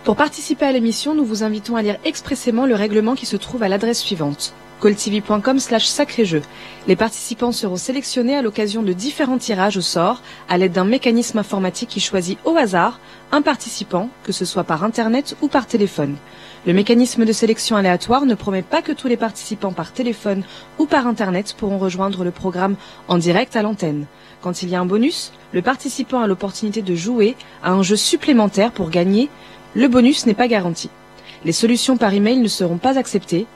Pour participer à l'émission, nous vous invitons à lire expressément le règlement qui se trouve à l'adresse suivante: calltv.com/sacré-jeu. Les participants seront sélectionnés à l'occasion de différents tirages au sort à l'aide d'un mécanisme informatique qui choisit au hasard un participant, que ce soit par internet ou par téléphone. Le mécanisme de sélection aléatoire ne promet pas que tous les participants par téléphone ou par internet pourront rejoindre le programme en direct à l'antenne. Quand il y a un bonus, le participant a l'opportunité de jouer à un jeu supplémentaire pour gagner. Le bonus n'est pas garanti. Les solutions par email ne seront pas acceptées.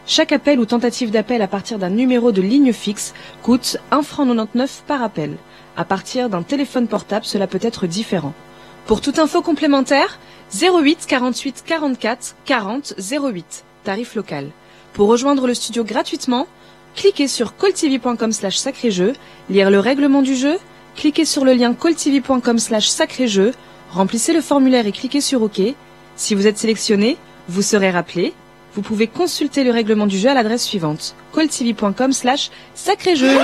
Chaque appel ou tentative d'appel à partir d'un numéro de ligne fixe coûte 1,99 € par appel. À partir d'un téléphone portable, cela peut être différent. Pour toute info complémentaire, 08 48 44 40 08, tarif local. Pour rejoindre le studio gratuitement, cliquez sur calltv.com/sacré-jeu, lire le règlement du jeu, cliquez sur le lien calltv.com/sacré-jeu, remplissez le formulaire et cliquez sur OK. Si vous êtes sélectionné, vous serez rappelé. Vous pouvez consulter le règlement du jeu à l'adresse suivante: calltv.com/sacré-jeu.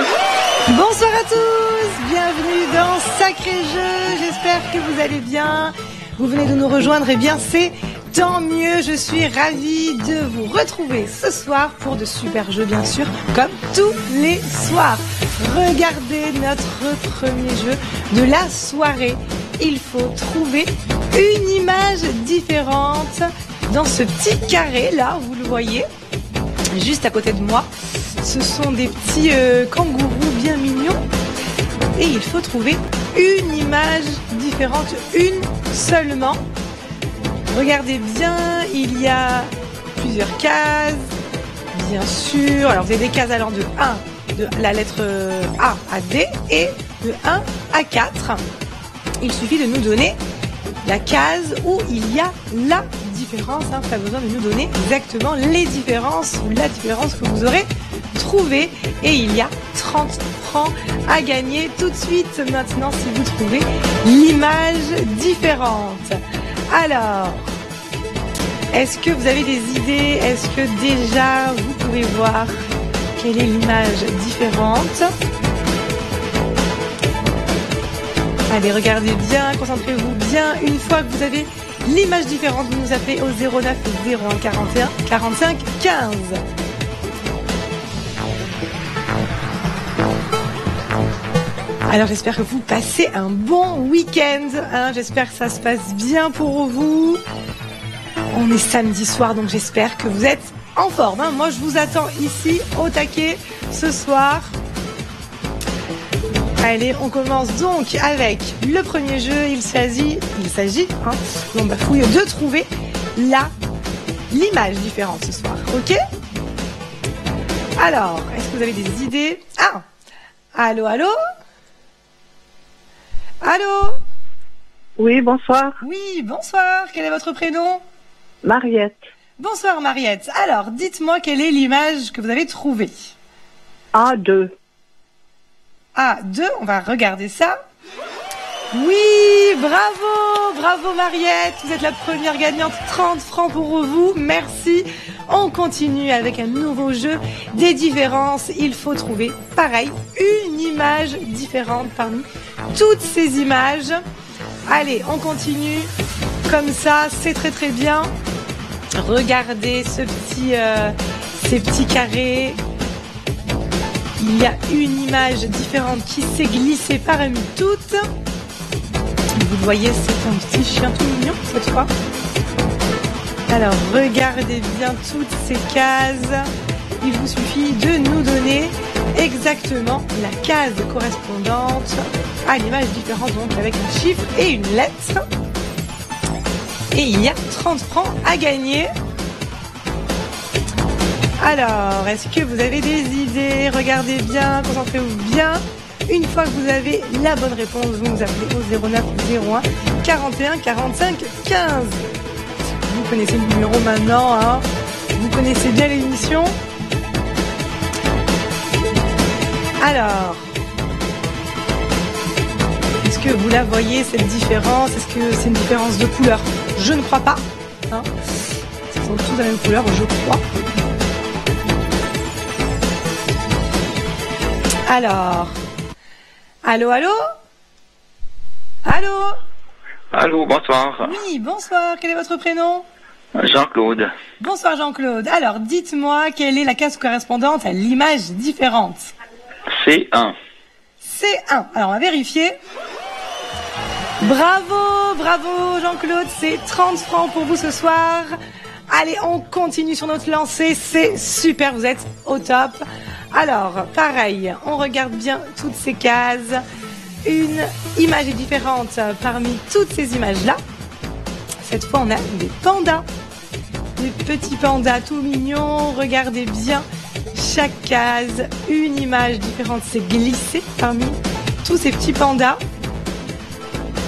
Bonsoir à tous, bienvenue dans Sacré Jeu, j'espère que vous allez bien. Vous venez de nous rejoindre, et bien c'est tant mieux, je suis ravie de vous retrouver ce soir pour de super jeux bien sûr, comme tous les soirs. Regardez notre premier jeu de la soirée. Il faut trouver une image différente dans ce petit carré là, vous le voyez, juste à côté de moi. Ce sont des petits kangourous bien mignons et il faut trouver une image différente, une seulement. Regardez bien, il y a plusieurs cases, bien sûr. Alors vous avez des cases allant de la lettre A à D et de 1 à 4. Il suffit de nous donner la case où il y a la différence. Pas besoin de nous donner exactement les différences ou la différence que vous aurez trouvée. Et il y a 30 francs à gagner tout de suite maintenant si vous trouvez l'image différente. Alors, est-ce que vous avez des idées? Est-ce que déjà vous pouvez voir quelle est l'image différente? Allez, regardez bien, concentrez-vous bien. Une fois que vous avez l'image différente, vous nous appelez au 09 01 41 45 15. Alors j'espère que vous passez un bon week-end. J'espère que ça se passe bien pour vous. On est samedi soir, donc j'espère que vous êtes en forme. Moi, je vous attends ici au taquet ce soir. Allez, on commence donc avec le premier jeu. Il s'agit, de trouver l'image différente ce soir. Ok? Alors, est-ce que vous avez des idées? Allô? Allô? Oui, bonsoir. Oui, bonsoir. Quel est votre prénom? Mariette. Bonsoir Mariette. Alors, dites-moi quelle est l'image que vous avez trouvée? A2. A2, on va regarder ça. Oui, bravo Mariette. Vous êtes la première gagnante, 30 francs pour vous. Merci. On continue avec un nouveau jeu des différences. Il faut trouver, pareil, une image différente parmi toutes ces images. Allez, on continue comme ça, c'est très très bien. Regardez ces petits carrés. Il y a une image différente qui s'est glissée parmi toutes. Vous voyez, c'est un petit chien tout mignon cette fois. Alors, regardez bien toutes ces cases. Il vous suffit de nous donner exactement la case correspondante à l'image différente, donc avec un chiffre et une lettre. Et il y a 30 francs à gagner. Alors, est-ce que vous avez des idées? Regardez bien, concentrez-vous bien. Une fois que vous avez la bonne réponse, vous nous appelez au 09 01 41 45 15. Vous connaissez le numéro maintenant, Vous connaissez bien l'émission. Alors, est-ce que vous la voyez, cette différence? Est-ce que c'est une différence de couleur? Je ne crois pas. Ils sont tous de la même couleur, je crois. Alors, allô? Allô, bonsoir. Oui, bonsoir. Quel est votre prénom? Jean-Claude. Bonsoir Jean-Claude. Alors, dites-moi quelle est la case correspondante à l'image différente? C1. C1. Alors, on va vérifier. Bravo, bravo Jean-Claude. C'est 30 francs pour vous ce soir. Allez, on continue sur notre lancée. C'est super, vous êtes au top. Alors, pareil, on regarde bien toutes ces cases. Une image est différente parmi toutes ces images-là. Cette fois, on a des pandas. Des petits pandas tout mignons. Regardez bien chaque case. Une image différente s'est glissée parmi tous ces petits pandas.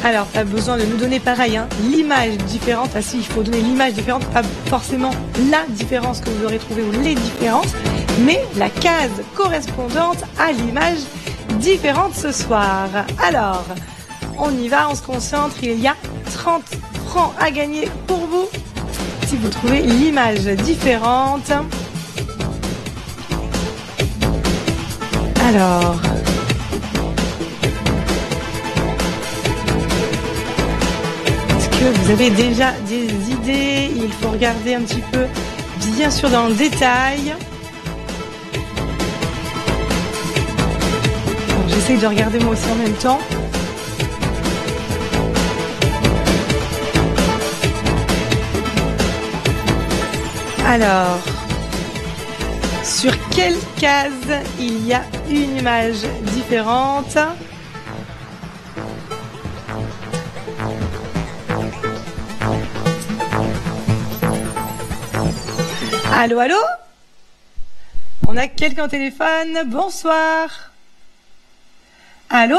Alors, pas besoin de nous donner pareil, hein, l'image différente. Ah si, il faut donner l'image différente, pas forcément la différence que vous aurez trouvée ou les différences, mais la case correspondante à l'image différente ce soir. Alors, on y va, on se concentre. Il y a 30 francs à gagner pour vous si vous trouvez l'image différente. Alors... vous avez déjà des idées, il faut regarder un petit peu, bien sûr, dans le détail. J'essaye de regarder moi aussi en même temps. Alors, sur quelle case il y a une image différente ? Allô, allô? On a quelqu'un au téléphone. Bonsoir. Allô?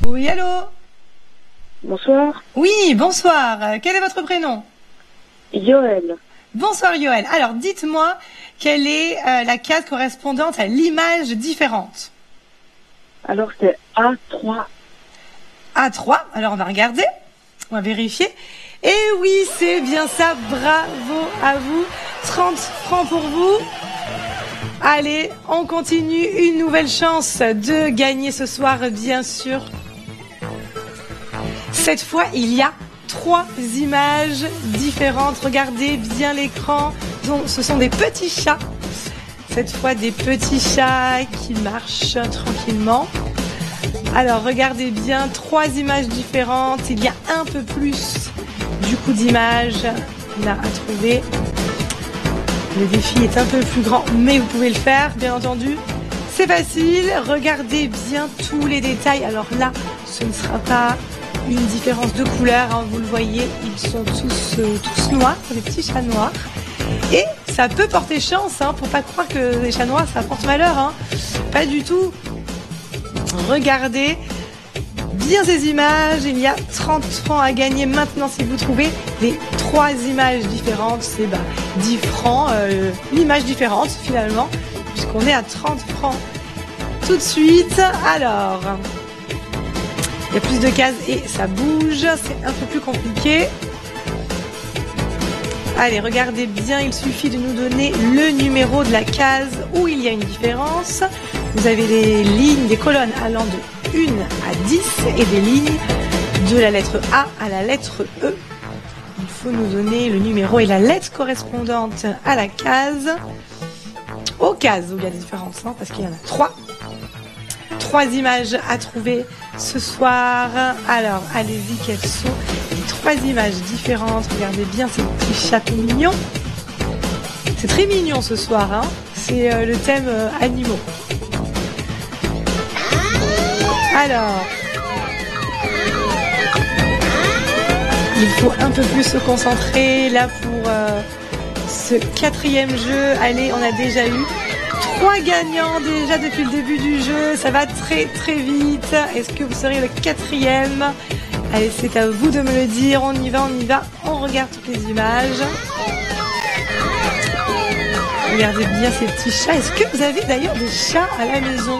Oui, allô? Bonsoir. Oui, bonsoir. Quel est votre prénom? Yoël. Bonsoir, Yoël. Alors, dites-moi, quelle est la case correspondante à l'image différente? Alors, c'est A3. A3. Alors, on va regarder. On va vérifier. Et oui, c'est bien ça, bravo à vous, 30 francs pour vous. Allez, on continue, une nouvelle chance de gagner ce soir, bien sûr. Cette fois, il y a 3 images différentes, regardez bien l'écran, ce sont des petits chats. Cette fois, des petits chats qui marchent tranquillement. Alors, regardez bien, 3 images différentes, il y a un peu plus du coup d'images là à trouver. Le défi est un peu plus grand, mais vous pouvez le faire, bien entendu. C'est facile, regardez bien tous les détails. Alors là, ce ne sera pas une différence de couleur, hein, vous le voyez, ils sont tous noirs, des petits chats noirs. Et ça peut porter chance, hein, pour pas croire que les chats noirs, ça porte malheur. Hein. Pas du tout. Regardez bien ces images, il y a 30 francs à gagner maintenant si vous trouvez les 3 images différentes, c'est 10 francs, l'image différente finalement, puisqu'on est à 30 francs tout de suite. Alors, il y a plus de cases et ça bouge, c'est un peu plus compliqué. Allez, regardez bien, il suffit de nous donner le numéro de la case où il y a une différence. Vous avez des lignes, des colonnes allant de 1 à 10 et des lignes de la lettre A à la lettre E. Il faut nous donner le numéro et la lettre correspondante à la case. Aux cases où il y a des différences, hein, parce qu'il y en a 3. 3 images à trouver ce soir. Alors, allez-y, quelles sont les 3 images différentes? Regardez bien ces petits chats tout mignons. C'est très mignon ce soir, hein. C'est le thème animaux. Alors, il faut un peu plus se concentrer là pour ce 4e jeu. Allez, on a déjà eu 3 gagnants déjà depuis le début du jeu. Ça va très très vite. Est-ce que vous serez le 4e? Allez, c'est à vous de me le dire. On y va, on y va. On regarde toutes les images. Regardez bien ces petits chats. Est-ce que vous avez d'ailleurs des chats à la maison?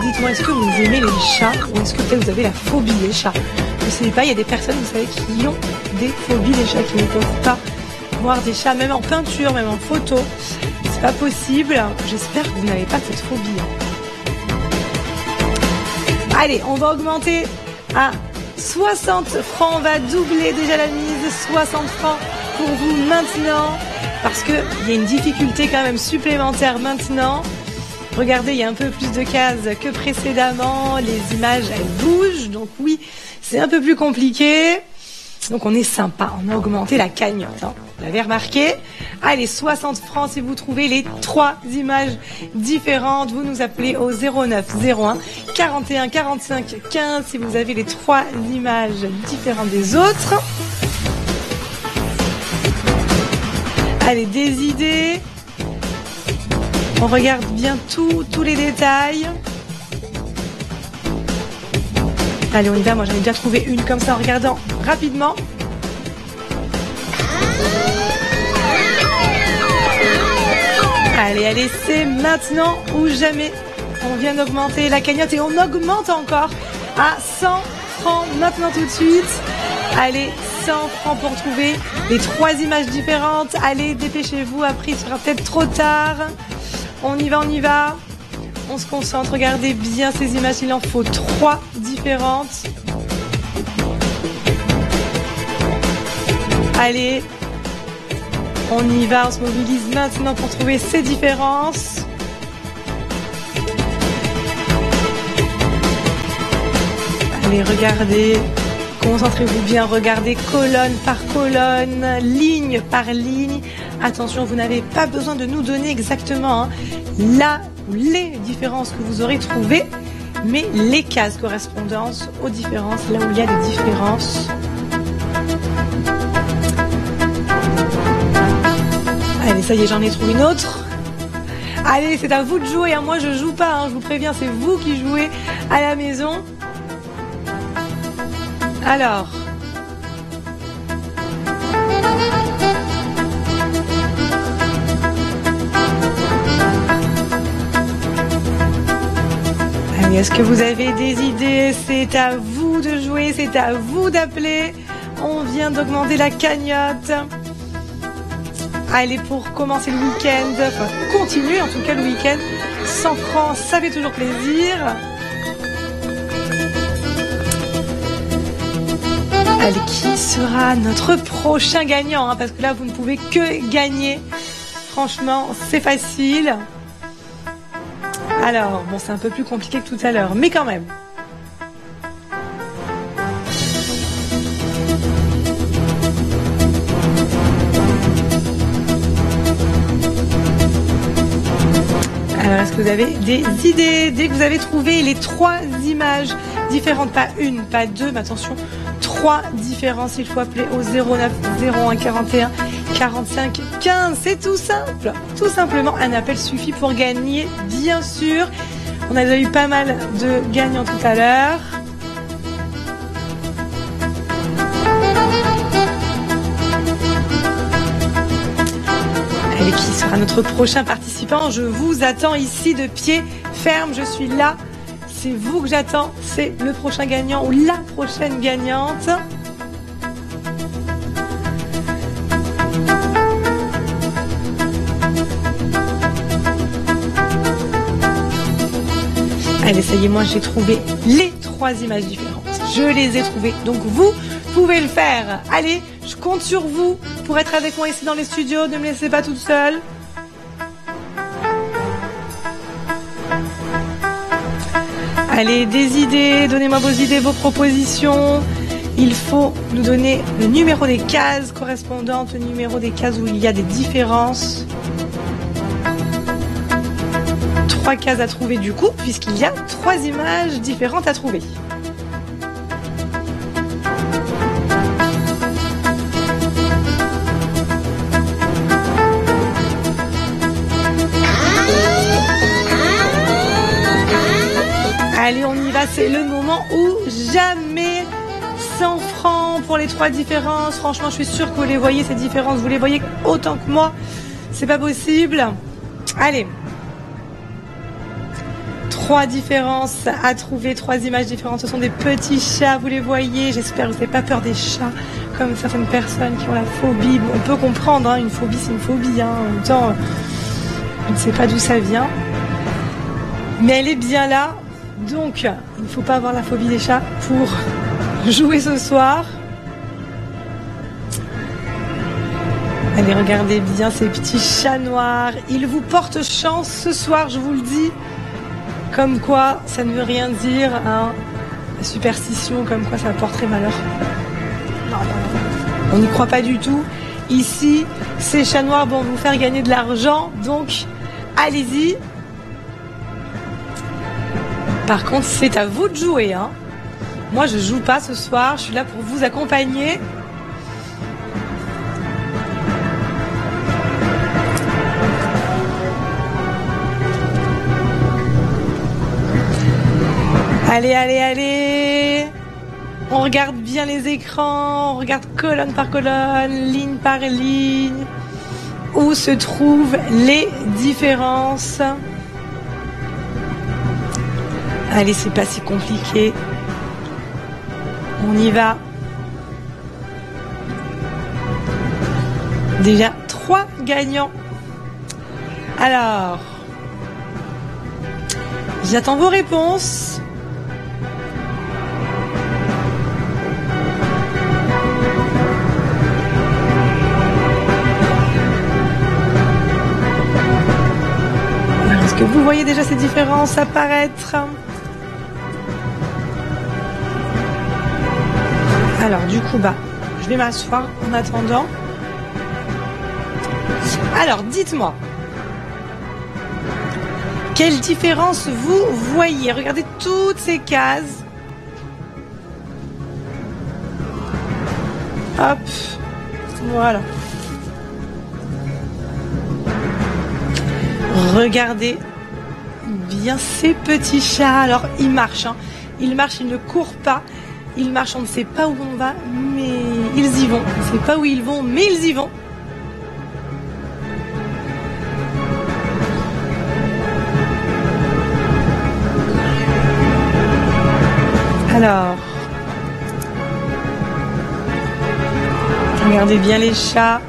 Dites-moi, est-ce que vous aimez les chats ou est-ce que peut-être vous avez la phobie des chats? Je ne sais pas, il y a des personnes, vous savez, qui ont des phobies des chats, qui ne peuvent pas voir des chats, même en peinture, même en photo. C'est pas possible. J'espère que vous n'avez pas cette phobie. Allez, on va augmenter à 60 francs. On va doubler déjà la mise, 60 francs pour vous maintenant, parce qu'il y a une difficulté quand même supplémentaire maintenant. Regardez, il y a un peu plus de cases que précédemment, les images elles bougent, donc oui, c'est un peu plus compliqué. Donc on est sympa, on a augmenté la cagnotte, hein. Vous l'avez remarqué. Allez, 60 francs si vous trouvez les 3 images différentes. Vous nous appelez au 09 01 41 45 15 si vous avez les 3 images différentes des autres. Allez, des idées. On regarde bien tous les détails. Allez, on y va. Moi, j'en ai déjà trouvé une comme ça en regardant rapidement. Allez, c'est maintenant ou jamais. On vient d'augmenter la cagnotte et on augmente encore à 100 francs maintenant tout de suite. Allez, 100 francs pour trouver les 3 images différentes. Allez, dépêchez-vous, après il sera peut-être trop tard. On y va. On se concentre, regardez bien ces images, il en faut 3 différentes. Allez, on y va, on se mobilise maintenant pour trouver ces différences. Allez, regardez, concentrez-vous bien, regardez colonne par colonne, ligne par ligne. Attention, vous n'avez pas besoin de nous donner exactement là les différences que vous aurez trouvées, mais les cases correspondantes aux différences, là où il y a des différences. Allez, ça y est, j'en ai trouvé une autre. Allez, c'est à vous de jouer, hein. Moi je joue pas, je vous préviens, c'est vous qui jouez à la maison. Alors, allez, est-ce que vous avez des idées? C'est à vous de jouer, c'est à vous d'appeler. On vient d'augmenter la cagnotte. Allez, pour commencer le week-end, enfin, continuer en tout cas le week-end, 100 francs, ça fait toujours plaisir. Allez, qui sera notre prochain gagnant, parce que là, vous ne pouvez que gagner. Franchement, c'est facile. Alors, bon, c'est un peu plus compliqué que tout à l'heure, mais quand même. Alors, est-ce que vous avez des idées? Dès que vous avez trouvé les 3 images différentes, pas une, pas deux, mais attention, 3 différences, il faut appeler au 09 01 41 45 15. C'est tout simple. Tout simplement, un appel suffit pour gagner, bien sûr. On a déjà eu pas mal de gagnants tout à l'heure. Allez, qui sera notre prochain participant? Je vous attends ici de pied ferme. Je suis là. C'est vous que j'attends. C'est le prochain gagnant ou la prochaine gagnante. Allez, ça y est, moi j'ai trouvé les 3 images différentes. Je les ai trouvées. Donc vous pouvez le faire. Allez, je compte sur vous pour être avec moi ici dans les studios. Ne me laissez pas toute seule. Allez, des idées, donnez-moi vos idées, vos propositions. Il faut nous donner le numéro des cases correspondantes, le numéro des cases où il y a des différences. 3 cases à trouver du coup, puisqu'il y a 3 images différentes à trouver. Allez, on y va, c'est le moment où jamais. 100 francs pour les 3 différences. Franchement, je suis sûre que vous les voyez, ces différences. Vous les voyez autant que moi. C'est pas possible. Allez. 3 différences à trouver, 3 images différentes. Ce sont des petits chats, vous les voyez. J'espère que vous n'avez pas peur des chats, comme certaines personnes qui ont la phobie. Bon, on peut comprendre, une phobie, c'est une phobie. En même temps, on ne sait pas d'où ça vient. Mais elle est bien là. Donc, il ne faut pas avoir la phobie des chats pour jouer ce soir. Allez, regardez bien ces petits chats noirs. Ils vous portent chance ce soir, je vous le dis. Comme quoi, ça ne veut rien dire, hein. La superstition, comme quoi ça porterait malheur. Non. On n'y croit pas du tout. Ici, ces chats noirs vont vous faire gagner de l'argent, donc allez-y. Par contre, c'est à vous de jouer, hein. Moi, je joue pas ce soir, je suis là pour vous accompagner. Allez, allez, allez! On regarde bien les écrans, on regarde colonne par colonne, ligne par ligne, où se trouvent les différences. Allez, c'est pas si compliqué. On y va. Déjà 3 gagnants. Alors, j'attends vos réponses. Est-ce que vous voyez déjà ces différences apparaître ? Alors du coup, je vais m'asseoir en attendant. Alors, dites-moi, quelle différence vous voyez ? Regardez toutes ces cases. Hop, voilà. Regardez bien ces petits chats. Alors, ils marchent, hein. Ils marchent, ils ne courent pas. Ils marchent, on ne sait pas où on va, mais ils y vont. On ne sait pas où ils vont, mais ils y vont. Alors, regardez bien les chats.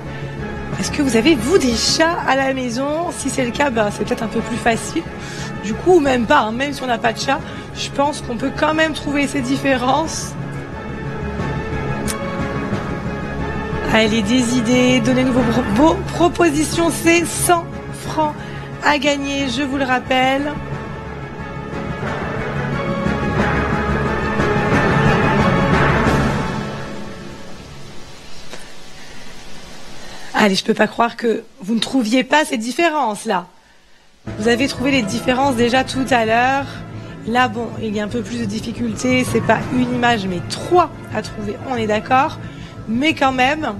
Est-ce que vous avez, vous, des chats à la maison? Si c'est le cas, c'est peut-être un peu plus facile. Du coup, même pas, hein, même si on n'a pas de chat, je pense qu'on peut quand même trouver ces différences. Allez, des idées, donnez-nous vos propositions, c'est 100 francs à gagner, je vous le rappelle. Allez, je peux pas croire que vous ne trouviez pas ces différences-là. Vous avez trouvé les différences déjà tout à l'heure. Là, bon, il y a un peu plus de difficultés. C'est pas une image, mais 3 à trouver. On est d'accord. Mais quand même,